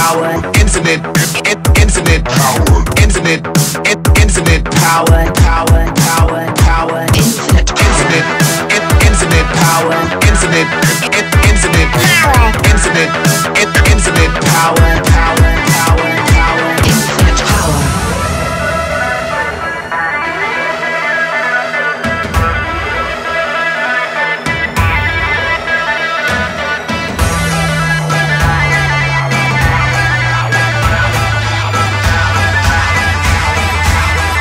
power, infinite, infinite power, infinite, infinite power, power, power, power, infinite, infinite, infinite power, infinite, infinite power, infinite, infinite power, power, power, power, infinite power.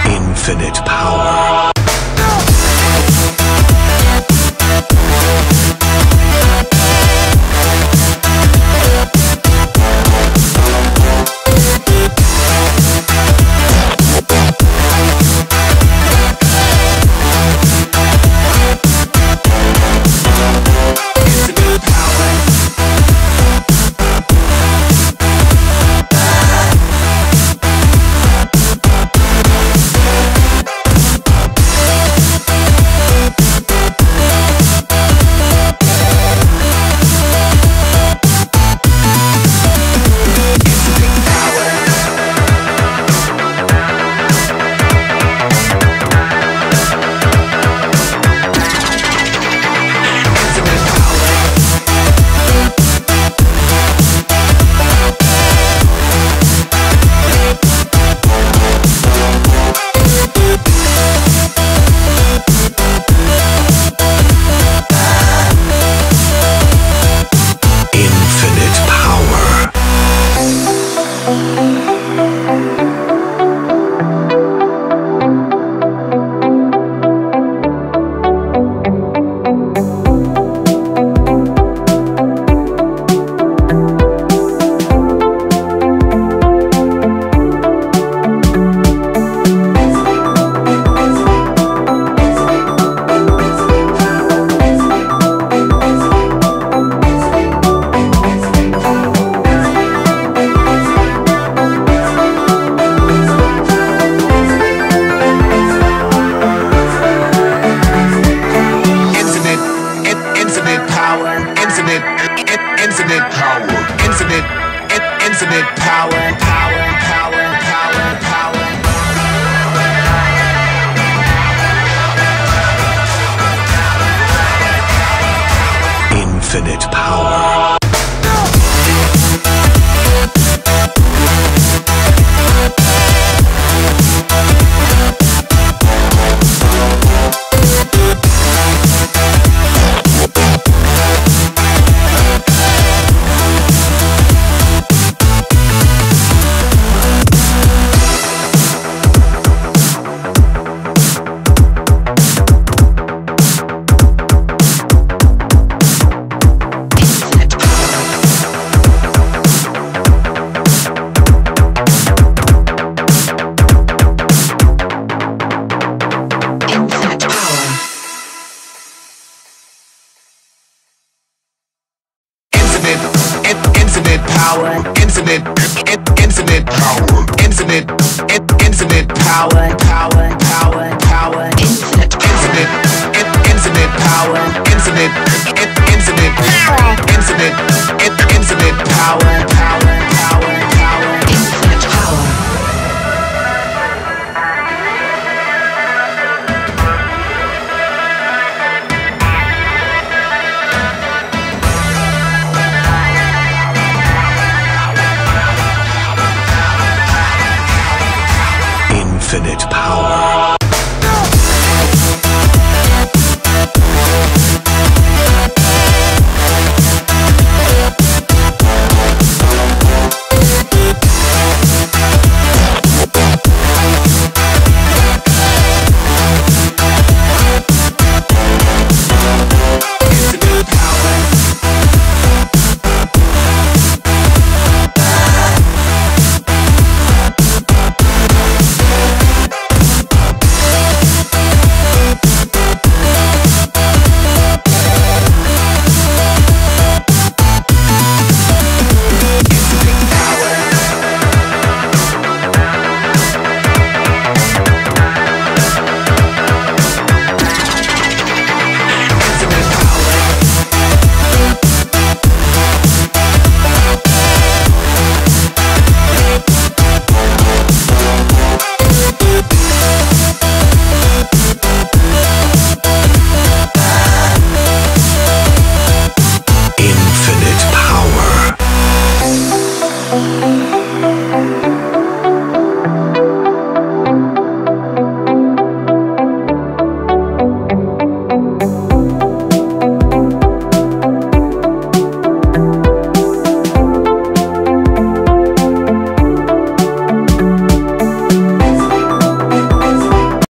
Infinite power. Infinite power, infinite, infinite power, power, power, power, power. Infinite power. Infinite power, infinite, infinite power, infinite, infinite power, power, power, power, infinite, infinite, infinite power, infinite, infinite power, infinite,